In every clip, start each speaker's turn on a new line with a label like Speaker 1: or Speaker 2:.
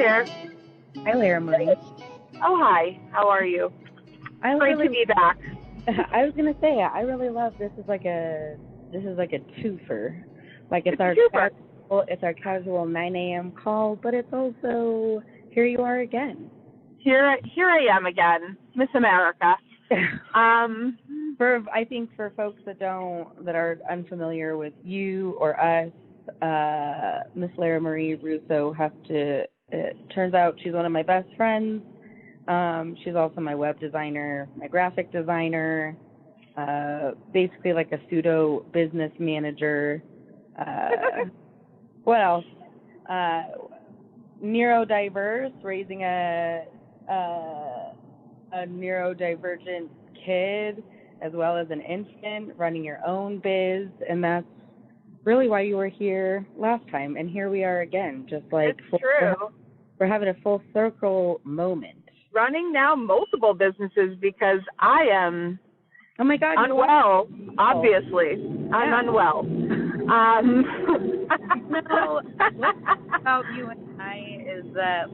Speaker 1: here.
Speaker 2: Hi, Lara Marie.
Speaker 1: Oh, hi. How are you? Great to be back.
Speaker 2: I was gonna say, I really love this. Is like a twofer. Like it's our casual 9 a.m. call, but it's also here you are again.
Speaker 1: Here I am again, Miss America.
Speaker 2: I think for folks that are unfamiliar with you or us, Miss Lara Marie Russo it turns out she's one of my best friends. She's also my web designer, my graphic designer, basically like a pseudo business manager. What else? Neurodiverse, raising a neurodivergent kid as well as an infant, running your own biz, and that's really why you were here last time, and here we are again, just like
Speaker 1: true.
Speaker 2: We're having a full circle moment.
Speaker 1: Running now multiple businesses because I am unwell, obviously. Yeah. I'm unwell.
Speaker 2: What's about you and I is that,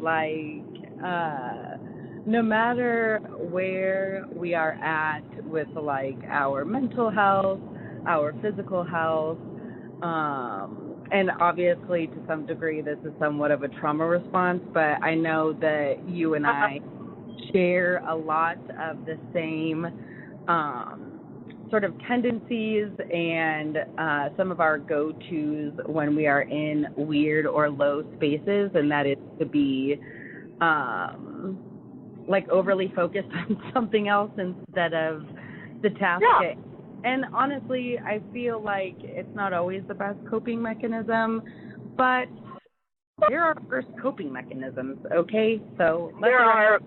Speaker 2: no matter where we are at with, our mental health, our physical health, and obviously to some degree this is somewhat of a trauma response, but I know that you and I share a lot of the same sort of tendencies and some of our go-tos when we are in weird or low spaces, and that is to be overly focused on something else instead of the task. Yeah. And honestly, I feel like it's not always the best coping mechanism, but there are worse coping mechanisms, okay? So
Speaker 1: there are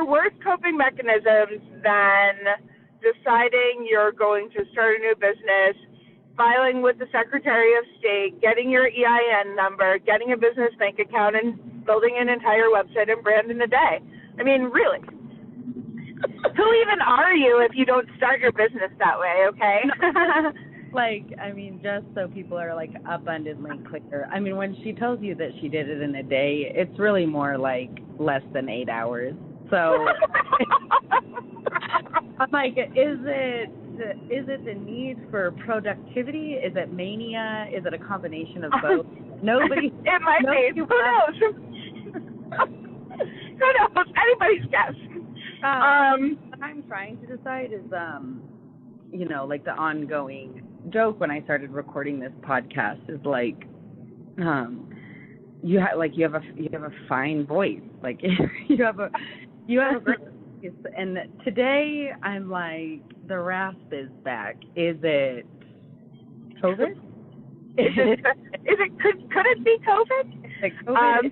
Speaker 1: worse coping mechanisms than deciding you're going to start a new business, filing with the Secretary of State, getting your EIN number, getting a business bank account, and building an entire website and brand in a day. I mean, really. Who even are you if you don't start your business that way, okay?
Speaker 2: Just so people are, abundantly clear. I mean, when she tells you that she did it in a day, it's really more like less than 8 hours. So, I'm like, is it the need for productivity? Is it mania? Is it a combination of both? Nobody.
Speaker 1: It might be. Who knows? Who knows? Anybody's guess.
Speaker 2: What I'm trying to decide is, the ongoing joke when I started recording this podcast is you have a fine voice, you have a great voice, and today I'm like the rasp is back. Is it COVID?
Speaker 1: Could it be COVID?
Speaker 2: Like COVID,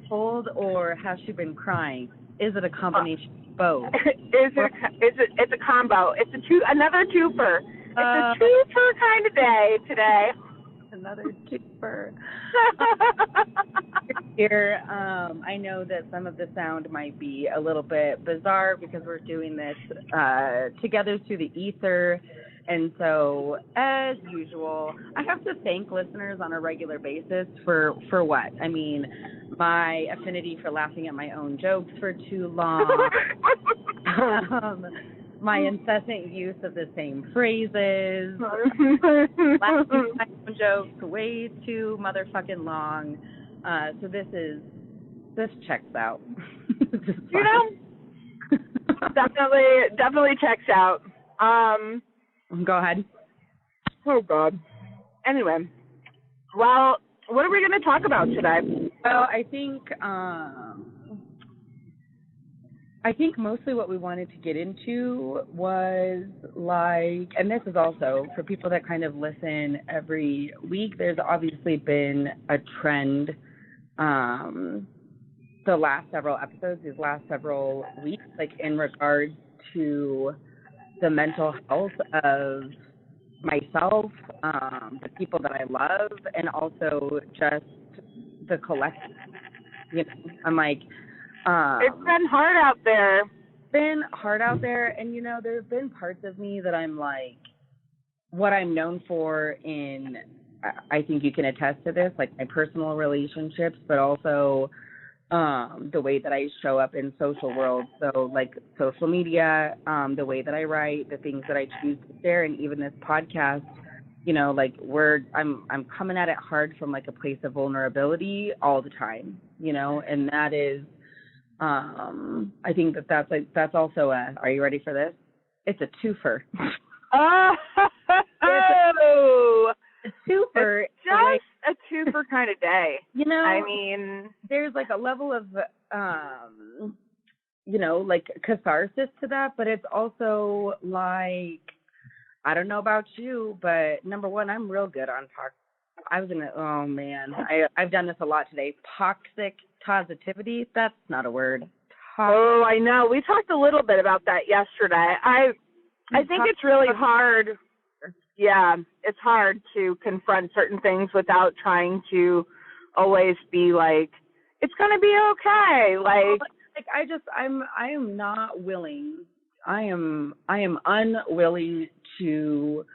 Speaker 2: cold, or has she been crying? Is it a combination? Both.
Speaker 1: It's a combo. It's another twofer. It's a twofer kind of day today.
Speaker 2: Another twofer. Here, I know that some of the sound might be a little bit bizarre because we're doing this together through the ether. And so, as usual, I have to thank listeners on a regular basis for what? I mean, my affinity for laughing at my own jokes for too long, my incessant use of the same phrases, laughing at my own jokes way too motherfucking long. So this checks out.
Speaker 1: Definitely checks out.
Speaker 2: Go ahead.
Speaker 1: Oh, God. Anyway, well, what are we going to talk about today?
Speaker 2: Well, I think mostly what we wanted to get into was and this is also for people that kind of listen every week, there's obviously been a trend the last several episodes, these last several weeks, in regards to the mental health of myself, the people that I love, and also just the collective. I'm like,
Speaker 1: it's been hard out there.
Speaker 2: And there have been parts of me that I'm like, what I'm known for I think you can attest to this, my personal relationships, but also the way that I show up in social world. So like social media, the way that I write, the things that I choose to share, and even this podcast, you know, like I'm coming at it hard from like a place of vulnerability all the time, you know, and that is, I think that's also are you ready for this? It's a twofer.
Speaker 1: Oh,
Speaker 2: it's a twofer.
Speaker 1: It's just a twofer kind of day.
Speaker 2: You know,
Speaker 1: I mean,
Speaker 2: there's like a level of, you know, like catharsis to that, but it's also like, I don't know about you, but number one, I'm real good on oh man, I've done this a lot today. Toxic positivity. That's not a word.
Speaker 1: Oh, I know. We talked a little bit about that yesterday. I think it's really hard. Yeah, it's hard to confront certain things without trying to always be like, it's going to be okay. Like
Speaker 2: I am not willing. I am unwilling to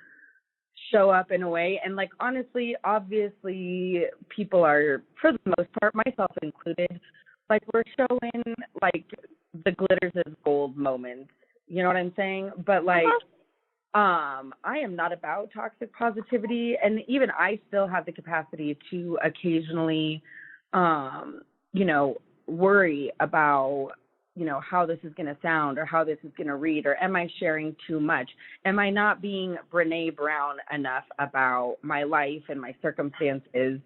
Speaker 2: show up in a way, and like honestly, obviously, people are, for the most part, myself included, like we're showing like the glitters is gold moments. You know what I'm saying? But like, I am not about toxic positivity, and even I still have the capacity to occasionally, you know, worry about, you know, how this is going to sound or how this is going to read, or am I sharing too much? Am I not being Brene Brown enough about my life and my circumstances?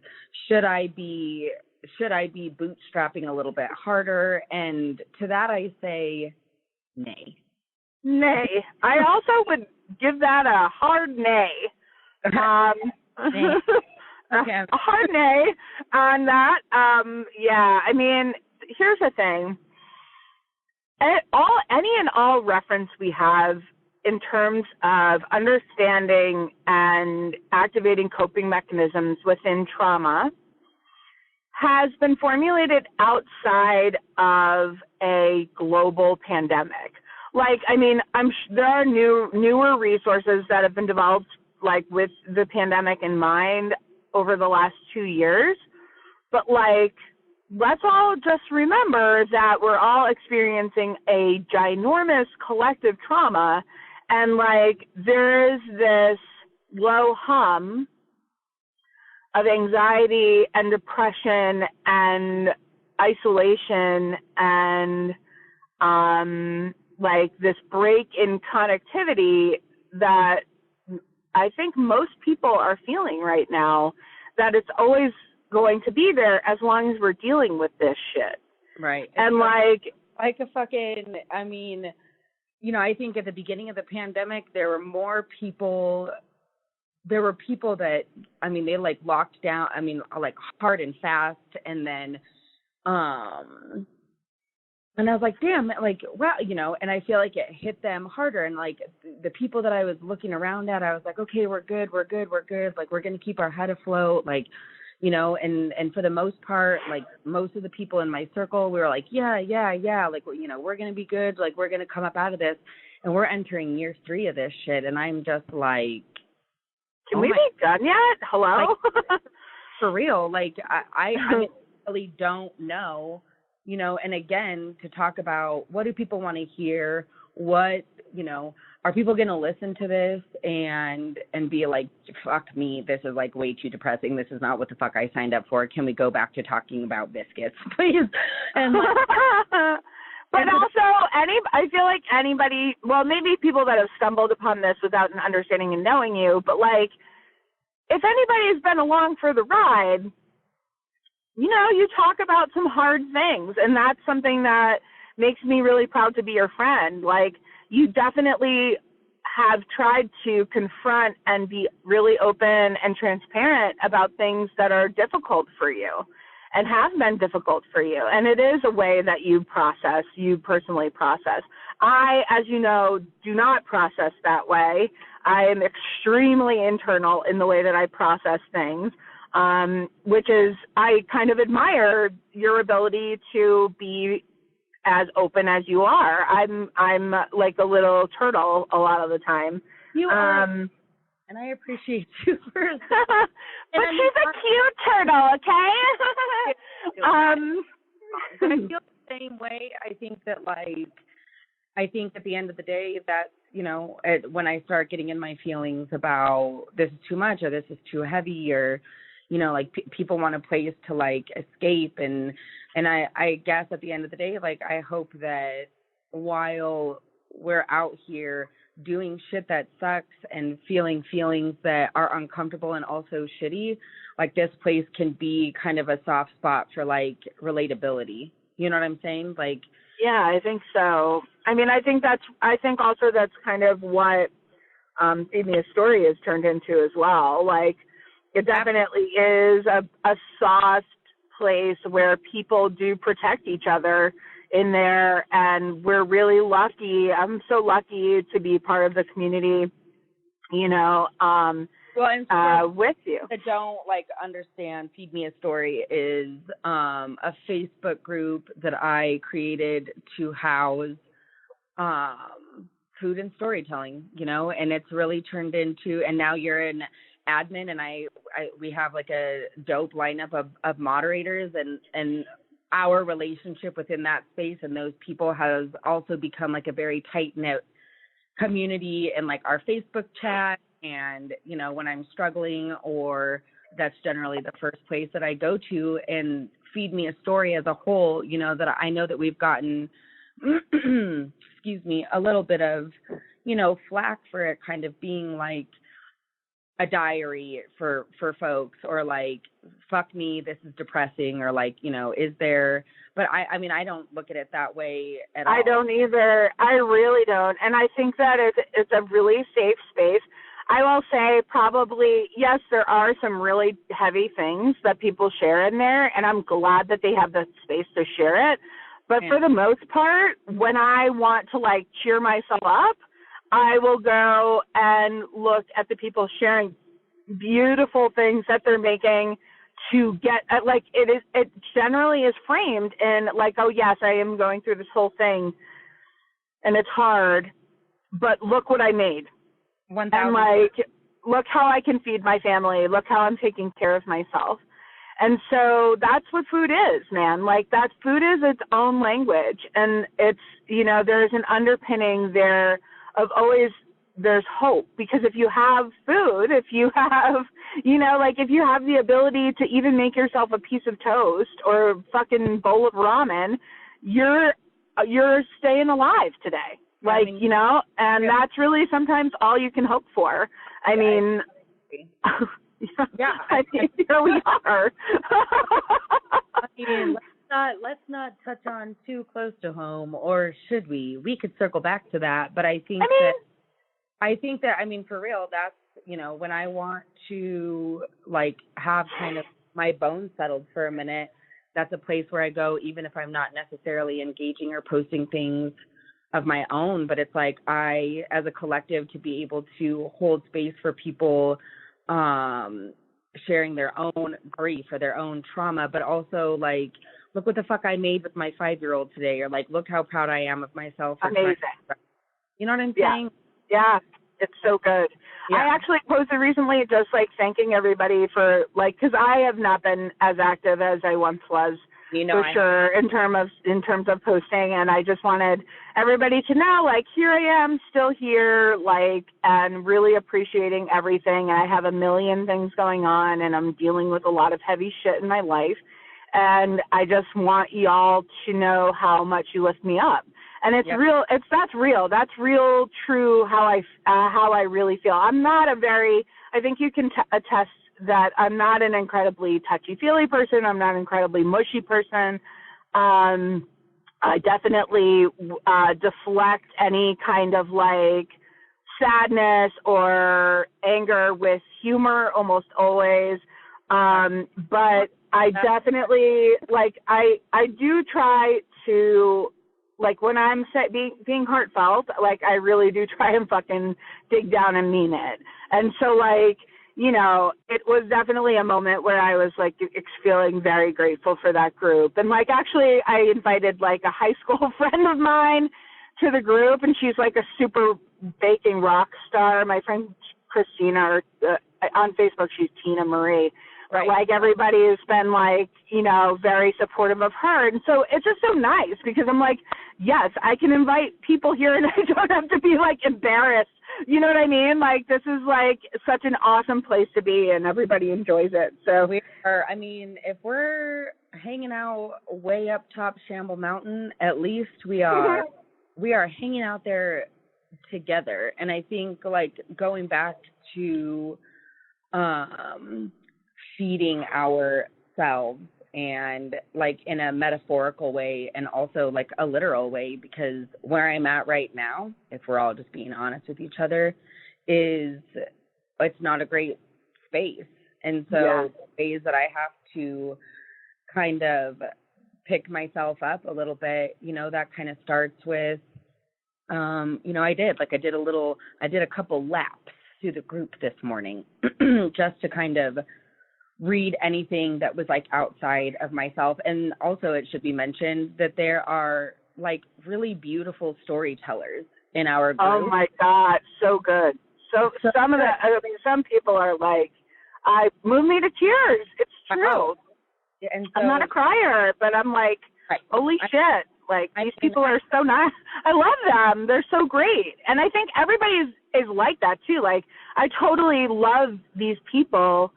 Speaker 2: Should I be bootstrapping a little bit harder? And to that I say, nay.
Speaker 1: Nay. I also would give that a hard nay.
Speaker 2: Nay. Okay.
Speaker 1: A hard nay on that. Yeah, I mean, here's the thing. Any and all reference we have in terms of understanding and activating coping mechanisms within trauma has been formulated outside of a global pandemic. Like, I mean, there are newer resources that have been developed, like with the pandemic in mind over the last 2 years. But like, let's all just remember that we're all experiencing a ginormous collective trauma, and like there is this low hum of anxiety and depression and isolation and like this break in connectivity that I think most people are feeling right now, that it's always going to be there as long as we're dealing with this shit.
Speaker 2: Right.
Speaker 1: And like
Speaker 2: a fucking, I mean, you know, I think at the beginning of the pandemic, there were people that, I mean, they like locked down, I mean, like hard and fast. And then, and I was like, damn, like, wow, you know, and I feel like it hit them harder. And like the people that I was looking around at, I was like, okay, we're good. Like, we're going to keep our head afloat. Like, you know, and for the most part, like most of the people in my circle, we were like, yeah. Like, you know, we're going to be good. Like, we're going to come up out of this. And we're entering year 3 of this shit. And I'm just like,
Speaker 1: can we be done yet? Hello?
Speaker 2: Like, for real. Like, I really don't know, you know, and again, to talk about what do people want to hear? What, you know, are people going to listen to this and be like, fuck me, this is like way too depressing. This is not what the fuck I signed up for. Can we go back to talking about biscuits, please? And like,
Speaker 1: but also, I feel like anybody, well, maybe people that have stumbled upon this without an understanding and knowing you, but like, if anybody's been along for the ride, you know, you talk about some hard things, and that's something that makes me really proud to be your friend. Like, you definitely have tried to confront and be really open and transparent about things that are difficult for you and have been difficult for you. And it is a way that you personally process. I, as you know, do not process that way. I am extremely internal in the way that I process things, which is, I kind of admire your ability to be as open as you are. I'm like a little turtle a lot of the time.
Speaker 2: You are, and I appreciate you for that.
Speaker 1: But she's a cute turtle, okay?
Speaker 2: feel the same way. I think that at the end of the day, that, when I start getting in my feelings about this is too much or this is too heavy, or, people want a place to escape. And I guess at the end of the day, I hope that while we're out here doing shit that sucks and feeling feelings that are uncomfortable and also shitty, this place can be kind of a soft spot for relatability. You know what I'm saying?
Speaker 1: Yeah, I think so. I think also that's kind of what Feed Me a Story has turned into as well. It definitely is a soft place where people do protect each other in there, and we're really lucky. I'm so lucky to be part of the community, with you.
Speaker 2: That don't understand, Feed Me a Story is a Facebook group that I created to house food and storytelling, and it's really turned into, and now you're an admin, and we have a dope lineup of moderators, and our relationship within that space and those people has also become a very tight-knit community, and our Facebook chat. And, when I'm struggling, or that's generally the first place that I go to. And Feed Me a Story as a whole, that I know that we've gotten, excuse me, a little bit of, flack for it kind of being a diary for folks, or fuck me, this is depressing, or is there, but I don't look at it that way at all.
Speaker 1: I don't either. I really don't. And I think that it's a really safe space. I will say probably, yes, there are some really heavy things that people share in there, and I'm glad that they have the space to share it. But for the most part, when I want to cheer myself up, I will go and look at the people sharing beautiful things that they're making to get it generally is framed in oh yes, I am going through this whole thing and it's hard, but look what I made.
Speaker 2: 1,000%.
Speaker 1: And look how I can feed my family. Look how I'm taking care of myself. And so that's what food is, man. That food is its own language. And it's, there's an underpinning there of always, there's hope. Because if you have food, if you have, if you have the ability to even make yourself a piece of toast or a fucking bowl of ramen, you're staying alive today. And that's really sometimes all you can hope for. I mean,
Speaker 2: yeah,
Speaker 1: I think here we are.
Speaker 2: I mean, let's not touch on too close to home, or should we? We could circle back to that, but I think that for real, that's, when I want to have kind of my bones settled for a minute, that's a place where I go, even if I'm not necessarily engaging or posting things of my own, but it's I, as a collective, to be able to hold space for people sharing their own grief or their own trauma, but also look what the fuck I made with my 5-year-old today, or look how proud I am of myself.
Speaker 1: Amazing.
Speaker 2: You know what I'm saying?
Speaker 1: Yeah, it's so good.
Speaker 2: Yeah.
Speaker 1: I actually posted recently just thanking everybody for because I have not been as active as I once was. For sure, in terms of posting, and I just wanted everybody to know, here I am, still here, and really appreciating everything. I have a million things going on, and I'm dealing with a lot of heavy shit in my life, and I just want y'all to know how much you lift me up. And it's real. That's real, true. How I really feel. I'm not I think you can attest that I'm not an incredibly touchy-feely person. I'm not an incredibly mushy person. I definitely deflect any kind of sadness or anger with humor almost always. But I definitely I do try to when I'm being heartfelt, I really do try and fucking dig down and mean it. And so it was definitely a moment where I was feeling very grateful for that group. And actually I invited a high school friend of mine to the group, and she's a super baking rock star. My friend Christina, or on Facebook she's Tina Marie.
Speaker 2: Right.
Speaker 1: Like everybody has been like, you know, very supportive of her. And so it's just so nice because I'm like, yes, I can invite people here and I don't have to be like embarrassed. You know what I mean? Like this is like such an awesome place to be and everybody enjoys it. So
Speaker 2: we are, I mean, if we're hanging out way up top Shamble Mountain, at least we are hanging out there together. And I think like going back to feeding ourselves and like in a metaphorical way and also like a literal way, because where I'm at right now, if we're all just being honest with each other, is it's not a great space. And so ways that I have to kind of pick myself up a little bit, you know, that kind of starts with, you know, I did a couple laps through the group this morning just to kind of read anything that was like outside of myself. And also it should be mentioned that there are like really beautiful storytellers in our group.
Speaker 1: Oh my God, so good. So some of the, I mean, some people are like, move me to tears. It's true.
Speaker 2: And so,
Speaker 1: I'm not a crier, but I'm like, holy shit. Like, these people are so nice. I love them. They're so great. And I think everybody is like that, too. Like, I totally love these people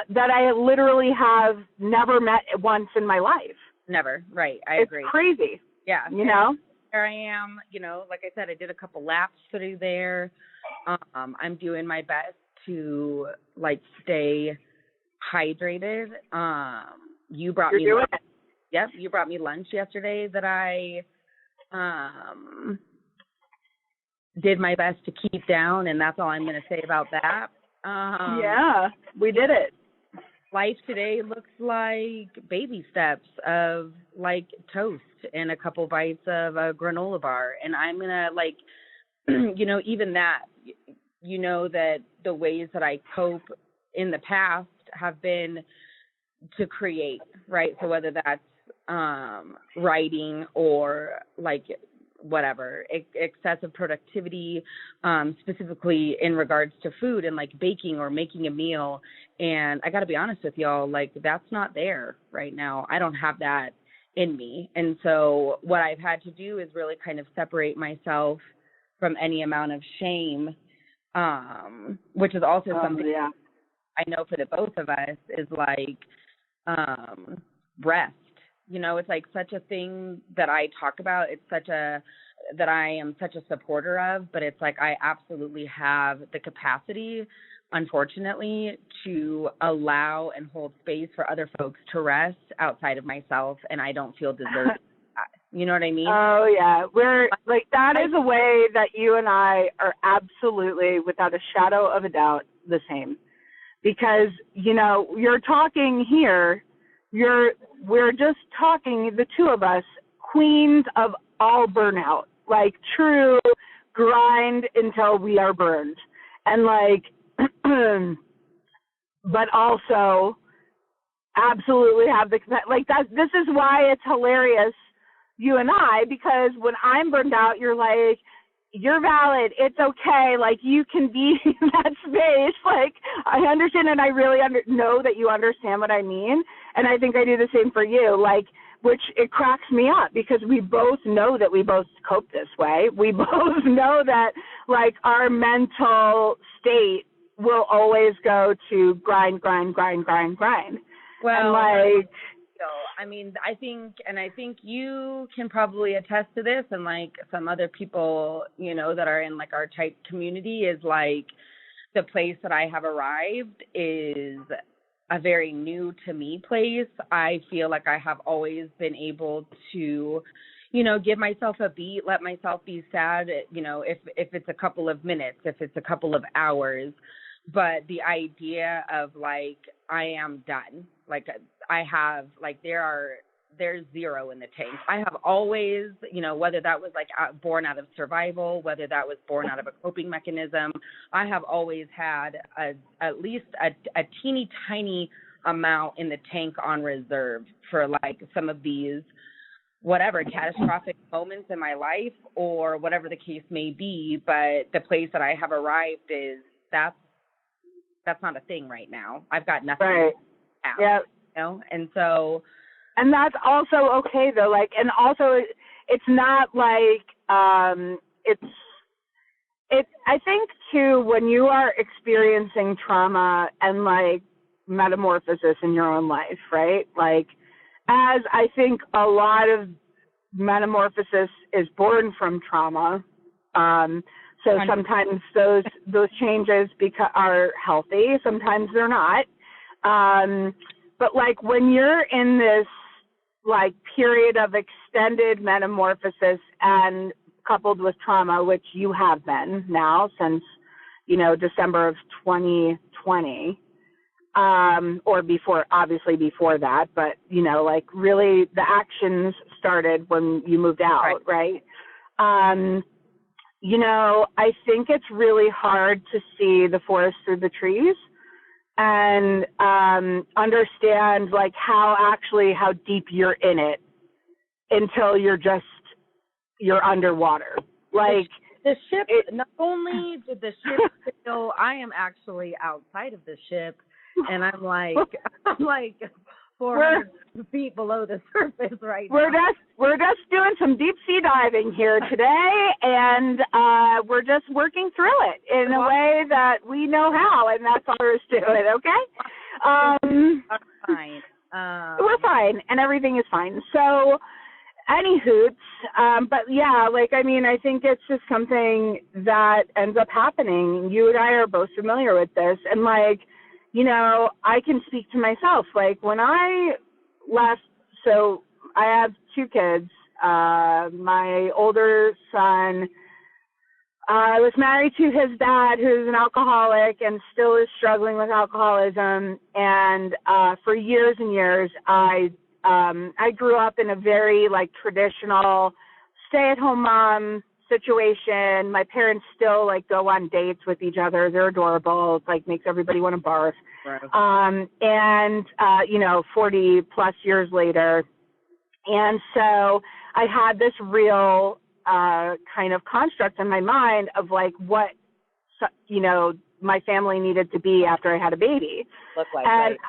Speaker 1: that I literally have never met once in my life.
Speaker 2: Never. Right. I agree.
Speaker 1: It's crazy.
Speaker 2: Yeah.
Speaker 1: You know?
Speaker 2: There I am. You know, like I said, I did a couple laps through there. I'm doing my best to, like, stay hydrated. You brought me lunch. Yep, you brought me lunch yesterday that I did my best to keep down, and that's all I'm going to say about that.
Speaker 1: Yeah, we did it.
Speaker 2: Life today looks like baby steps of, like, toast and a couple bites of a granola bar, and I'm going to, like, you know, even that, you know, that the ways that I cope in the past have been to create, right? So whether that's writing or like whatever, excessive productivity, specifically in regards to food and like baking or making a meal. And I got to be honest with y'all, like that's not there right now. I don't have that in me. And so what I've had to do is really kind of separate myself from any amount of shame, which is also something I know for the both of us is like rest. You know, it's like such a thing that I talk about. It's that I am such a supporter of, but it's like I absolutely have the capacity, unfortunately, to allow and hold space for other folks to rest outside of myself, and I don't feel deserved. You know what I mean?
Speaker 1: Oh, yeah. We're like, that is a way that you and I are absolutely, without a shadow of a doubt, the same. Because, you know, you're talking here, we're just talking, the two of us, queens of all burnout, like true grind until we are burned. And like, but also absolutely have the, like that, this is why it's hilarious, you and I, because when I'm burned out, you're like, you're valid. It's okay. Like, you can be in that space. Like, I understand, and I really know that you understand what I mean. And I think I do the same for you. Like, which it cracks me up because we both know that we both cope this way. We both know that, like, our mental state will always go to grind.
Speaker 2: Well,
Speaker 1: and like,
Speaker 2: I mean, I think you can probably attest to this, and like some other people, you know, that are in like our type community is like the place that I have arrived is a very new to me place. I feel like I have always been able to, you know, give myself a beat, let myself be sad, you know, if it's a couple of minutes, if it's a couple of hours. But the idea of like, I am done. Like I have, like there's zero in the tank. I have always, you know, whether that was like born out of survival, whether that was born out of a coping mechanism, I have always had at least a teeny tiny amount in the tank on reserve for like some of these whatever catastrophic moments in my life or whatever the case may be. But the place that I have arrived is that's not a thing right now. I've got nothing.
Speaker 1: Right. Yeah.
Speaker 2: You know, and so,
Speaker 1: and that's also okay though. Like, and also it's not like I think too, when you are experiencing trauma and like metamorphosis in your own life, right? Like, as I think a lot of metamorphosis is born from trauma. So sometimes those changes are healthy, sometimes they're not. But like when you're in this like period of extended metamorphosis and coupled with trauma, which you have been now since, December of 2020, or obviously before that, but, like really the actions started when you moved out, right? I think it's really hard to see the forest through the trees and understand like how deep you're in it until you're underwater. Like
Speaker 2: the ship, not only did the ship sail, I am actually outside of the ship, and I'm like 400 feet below the surface right now.
Speaker 1: We're just doing some deep sea diving here today, and we're just working through it in a way that we know how, and that's all there is to it. Okay.
Speaker 2: Fine.
Speaker 1: We're fine, and everything is fine. So. Any hoots, but yeah, like, I mean, I think it's just something that ends up happening. You and I are both familiar with this, and like, I can speak to myself. Like when I left, so I have two kids. My older son, I was married to his dad, who's an alcoholic and still is struggling with alcoholism. And for years and years, I grew up in a very like traditional stay-at-home mom situation. My parents still like go on dates with each other. They're adorable. It's like makes everybody want to barf. Right. 40 plus years later. And so I had this real kind of construct in my mind of like what, my family needed to be after I had a baby.
Speaker 2: Look like,
Speaker 1: and,
Speaker 2: right.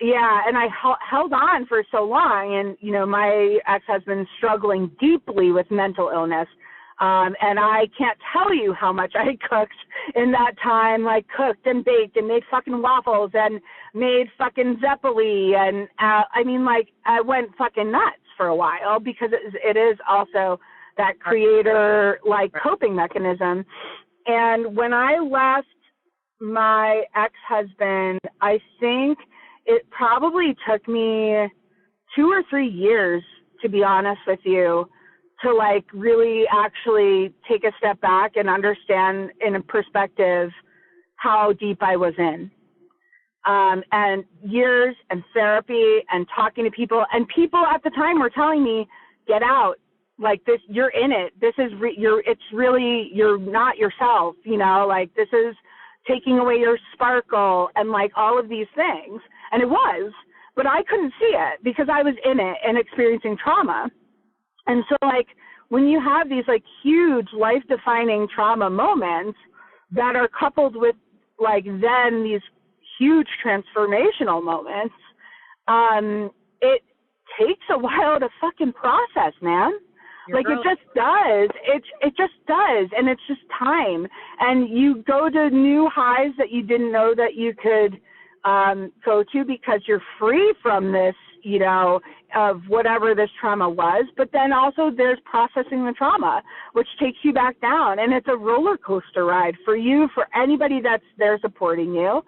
Speaker 1: Yeah, and I held on for so long, and, my ex-husband's struggling deeply with mental illness, and I can't tell you how much I cooked in that time, like cooked and baked and made fucking waffles and made fucking zeppoli, and, I went fucking nuts for a while because it is also that creator, like, coping mechanism. And when I left my ex-husband, I think it probably took me 2 or 3 years, to be honest with you, to like really actually take a step back and understand in a perspective how deep I was in. And years and therapy and talking to people, and people at the time were telling me, get out, like this, you're in it. This is, you're not yourself, like this is taking away your sparkle and like all of these things. And it was, but I couldn't see it because I was in it and experiencing trauma. And so like when you have these like huge life-defining trauma moments that are coupled with like then these huge transformational moments, it takes a while to fucking process, man. Like it just does. It just does. And it's just time. And you go to new highs that you didn't know that you could go to because you're free from this, of whatever this trauma was. But then also there's processing the trauma, which takes you back down. And it's a roller coaster ride for you, for anybody that's there supporting you.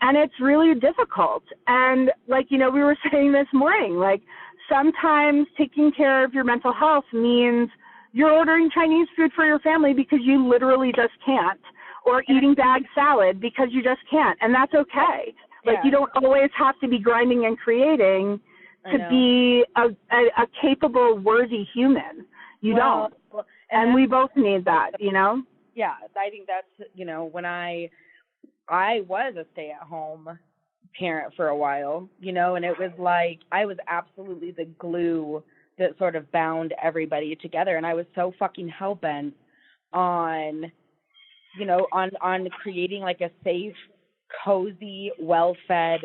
Speaker 1: And it's really difficult. And like, we were saying this morning, like sometimes taking care of your mental health means you're ordering Chinese food for your family because you literally just can't, or eating bag salad because you just can't. And that's okay. Like you don't always have to be grinding and creating to be a capable, worthy human. You don't. And we both need that,
Speaker 2: Yeah, I think that's, when I was a stay-at-home parent for a while, and it was like I was absolutely the glue that sort of bound everybody together. And I was so fucking hell-bent on, on creating like a safe, cozy, well-fed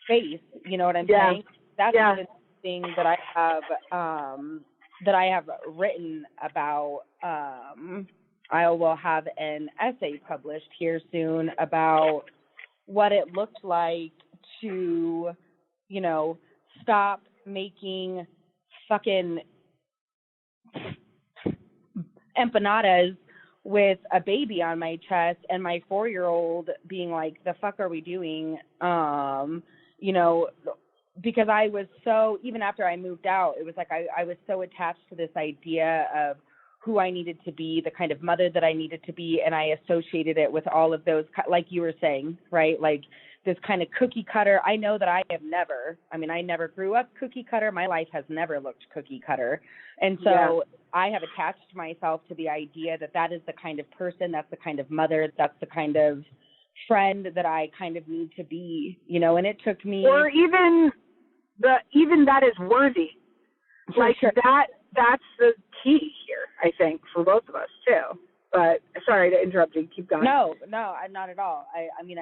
Speaker 2: space. You know what I'm saying? That's even thing that I have written about. I will have an essay published here soon about what it looked like to, you know, stop making fucking empanadas with a baby on my chest and my 4-year-old being like, the fuck are we doing? You know, because I was so, even after I moved out, it was like I was so attached to this idea of who I needed to be, the kind of mother that I needed to be, and I associated it with all of those, like you were saying, right? Like this kind of cookie cutter. I know that I never grew up cookie cutter. My life has never looked cookie cutter. And so I have attached myself to the idea that that is the kind of person, that's the kind of mother, that's the kind of friend that I kind of need to be, you know, and it took me.
Speaker 1: Or even that is worthy. Like sure. That's the key here, I think, for both of us too. But sorry to interrupt you. Keep going.
Speaker 2: No, not at all. I mean,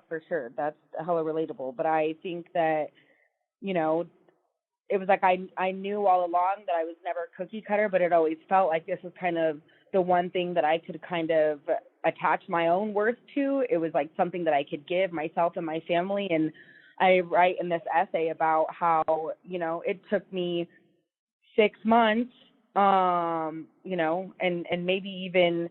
Speaker 2: for sure. That's hella relatable. But I think that, you know, it was like I knew all along that I was never cookie cutter, but it always felt like this was kind of the one thing that I could kind of attach my own worth to. It was like something that I could give myself and my family. And I write in this essay about how, you know, it took me 6 months, you know, and maybe even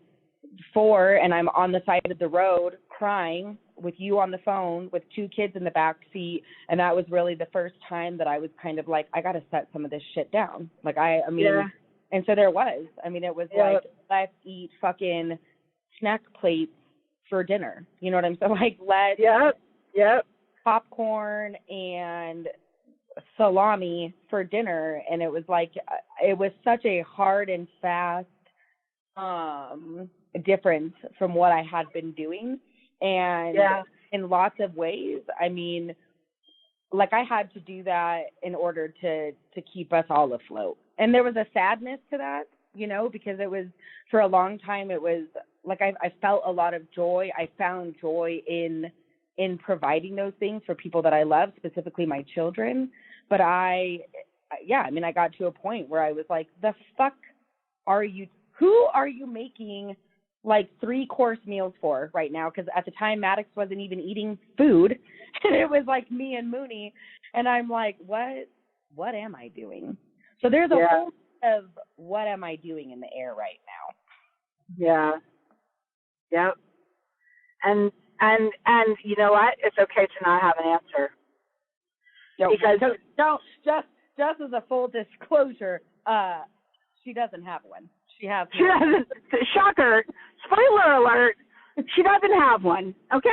Speaker 2: 4, and I'm on the side of the road crying with you on the phone with 2 kids in the back seat. And that was really the first time that I was kind of like, I got to set some of this shit down. Like, I mean, and so there was, I mean, it was like, let's eat fucking snack plates for dinner. You know what I'm saying? Like, let's popcorn and salami for dinner. And it was like, it was such a hard and fast difference from what I had been doing. And in lots of ways, I mean, like I had to do that in order to keep us all afloat. And there was a sadness to that, you know, because it was, for a long time, it was like I felt a lot of joy. I found joy in providing those things for people that I love, specifically my children. But I got to a point where I was like, the fuck who are you making like 3-course meals for right now? Because at the time, Maddox wasn't even eating food. And it was like me and Mooney. And I'm like, what am I doing? So there's a whole of what am I doing in the air right now.
Speaker 1: Yeah. Yep. And you know what? It's okay to not have an answer.
Speaker 2: Because just as a full disclosure, she doesn't have one. She doesn't.
Speaker 1: Shocker. Spoiler alert. She doesn't have one. Okay?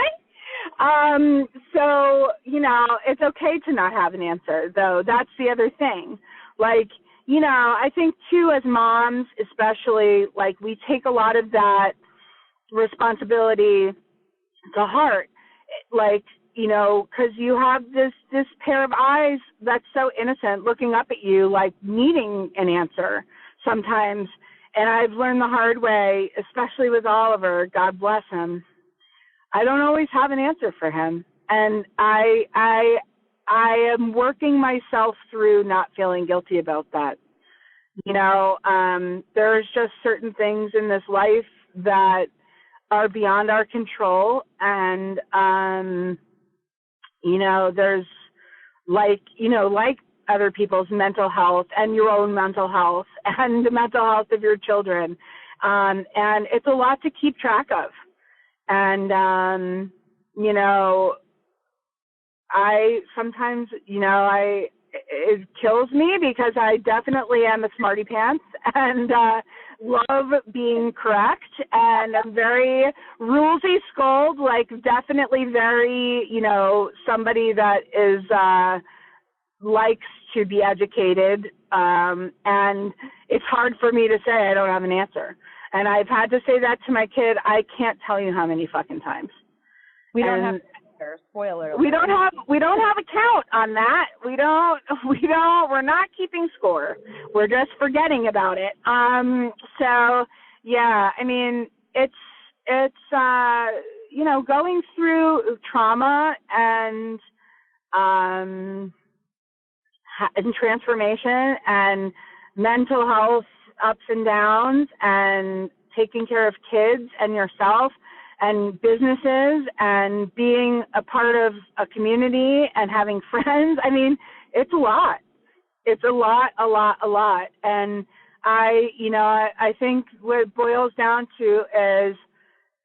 Speaker 1: So, you know, it's okay to not have an answer, though. That's the other thing. Like, you know, I think, too, as moms, especially, like, we take a lot of that responsibility to heart. Like, you know, because you have this pair of eyes that's so innocent looking up at you, like, needing an answer sometimes. And I've learned the hard way, especially with Oliver, God bless him. I don't always have an answer for him. And I am working myself through not feeling guilty about that. You know, there's just certain things in this life that are beyond our control. And, you know, there's like other people's mental health and your own mental health and the mental health of your children. And it's a lot to keep track of. And, you know, I sometimes, you know, it kills me because I definitely am a smarty pants and love being correct, and I'm very rulesy skulled, like definitely very, you know, somebody that is likes to be educated, and it's hard for me to say I don't have an answer. And I've had to say that to my kid. I can't tell you how many fucking times.
Speaker 2: We don't have an answer. Spoiler alert.
Speaker 1: We don't have a count on that. We're not keeping score. We're just forgetting about it. So yeah, I mean, it's you know, going through trauma and and transformation and mental health ups and downs and taking care of kids and yourself and businesses and being a part of a community and having friends. I mean, it's a lot. It's a lot. And I think what it boils down to is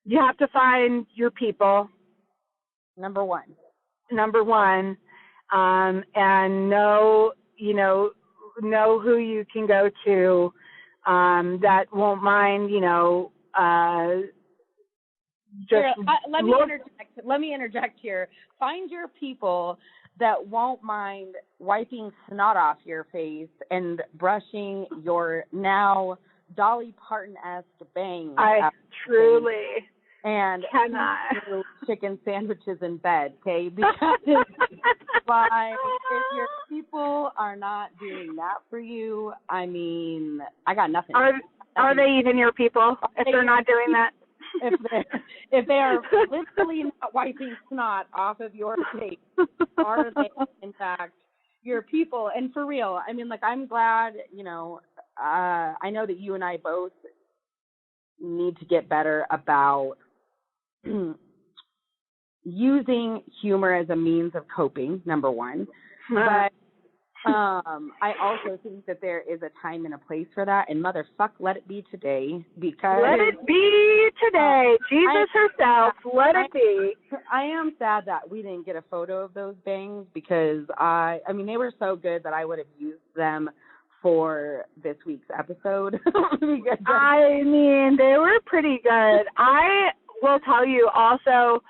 Speaker 1: you have to find your people.
Speaker 2: Number one.
Speaker 1: And know who you can go to, that won't mind,
Speaker 2: Let me interject here. Find your people that won't mind wiping snot off your face and brushing your now Dolly Parton-esque bangs.
Speaker 1: Truly
Speaker 2: and
Speaker 1: cannot
Speaker 2: chicken sandwiches in bed, okay? Because if your people are not doing that for you, I mean, I got nothing.
Speaker 1: Are they even your people if they're not doing that?
Speaker 2: If they are literally not wiping snot off of your face, are they in fact your people? And for real, I mean, like, I'm glad, I know that you and I both need to get better about using humor as a means of coping, number one. But I also think that there is a time and a place for that, and motherfuck, let it be today. Because
Speaker 1: let it be today. Jesus herself, let it be.
Speaker 2: I am sad that we didn't get a photo of those bangs, because I mean, they were so good that I would have used them for this week's episode.
Speaker 1: I mean, they were pretty good. I will tell you also,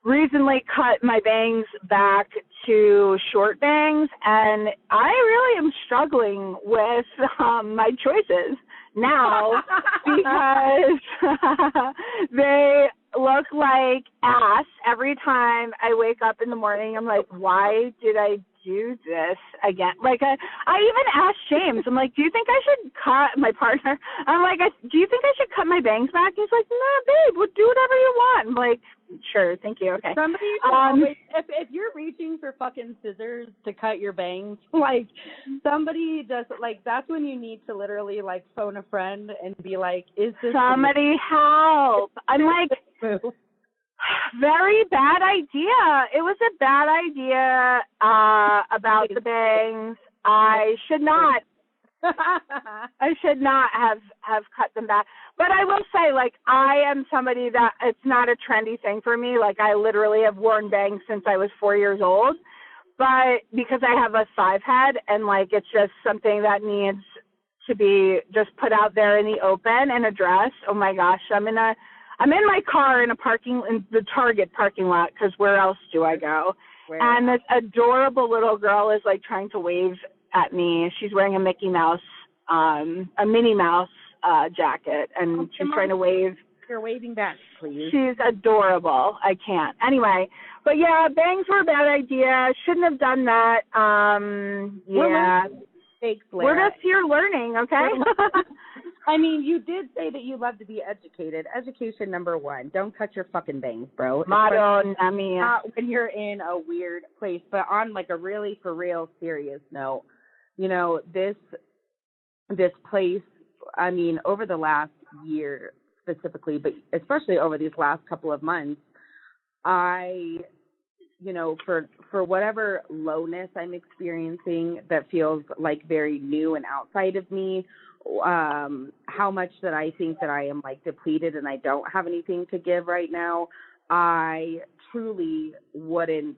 Speaker 1: recently cut my bangs back to short bangs, and I really am struggling with my choices now because they look like ass every time I wake up in the morning. I'm like, why did I do this again? Like, I even asked James, I'm like, do you think I should cut my partner? I'm like, do you think I should cut my bangs back? He's like, nah, babe, we'll do whatever you want. I'm like, sure, thank you, okay.
Speaker 2: Somebody always, if you're reaching for fucking scissors to cut your bangs, like, somebody does, like, that's when you need to literally, like, phone a friend and be like, is this
Speaker 1: somebody help? I'm like, very bad idea. It was a bad idea about the bangs. I should not have cut them back. But I will say, like, I am somebody that it's not a trendy thing for me. Like, I literally have worn bangs since I was 4 years old. But because I have a 5 head, and, like, it's just something that needs to be just put out there in the open and addressed. Oh my gosh, I'm in my car in the Target parking lot, because where else do I go? And this adorable little girl is, like, trying to wave at me. She's wearing a Minnie Mouse jacket, and she's trying to wave.
Speaker 2: You're waving back, please.
Speaker 1: She's adorable. I can't. Anyway, but yeah, bangs were a bad idea. Shouldn't have done that. Yeah.
Speaker 2: Thanks, Lara.
Speaker 1: We're just here learning, okay?
Speaker 2: I mean, you did say that you love to be educated. Education number one. Don't cut your fucking bangs, bro.
Speaker 1: Not
Speaker 2: when you're in a weird place. But on, like, a really for real serious note, this place, I mean, over the last year specifically, but especially over these last couple of months, for whatever lowness I'm experiencing that feels like very new and outside of me, how much that I think that I am, like, depleted and I don't have anything to give right now, I truly wouldn't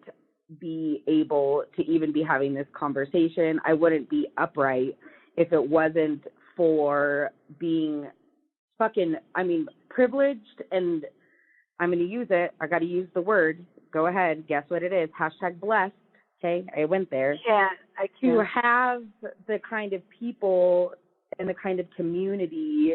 Speaker 2: be able to even be having this conversation. I wouldn't be upright if it wasn't for being privileged, and I'm going to use it. I got to use the word. Go ahead. Guess what it is? #blessed. Okay. I went there.
Speaker 1: Yeah, I can.
Speaker 2: To have the kind of people and the kind of community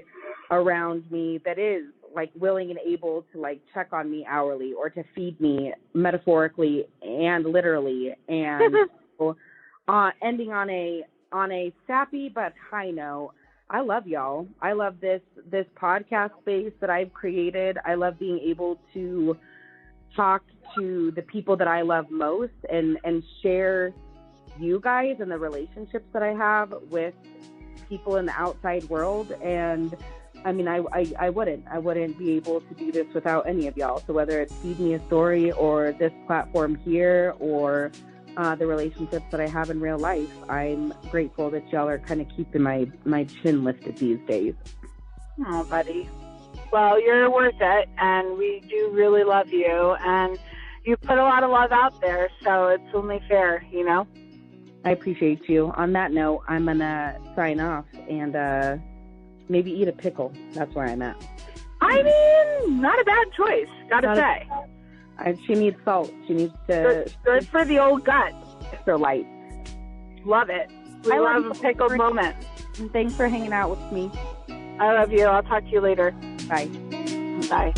Speaker 2: around me that is, like, willing and able to, like, check on me hourly or to feed me metaphorically and literally, and ending on a sappy but high note. I love y'all. I love this podcast space that I've created. I love being able to talk to the people that I love most and share you guys and the relationships that I have with people in the outside world. And I mean, I wouldn't be able to do this without any of y'all. So whether it's Feed Me a Story or this platform here or the relationships that I have in real life, I'm grateful that y'all are kind of keeping my chin lifted these days.
Speaker 1: Oh, buddy. Well, you're worth it, and we do really love you, and you put a lot of love out there, so it's only fair, you know?
Speaker 2: I appreciate you. On that note, I'm going to sign off and maybe eat a pickle. That's where I'm at.
Speaker 1: I mean, not a bad choice, gotta say.
Speaker 2: She needs salt. She needs to...
Speaker 1: Good for the old gut.
Speaker 2: Extra light.
Speaker 1: Love it. We love a pickled moment.
Speaker 2: Thanks for hanging out with me.
Speaker 1: I love you. I'll talk to you later.
Speaker 2: Bye.
Speaker 1: Bye.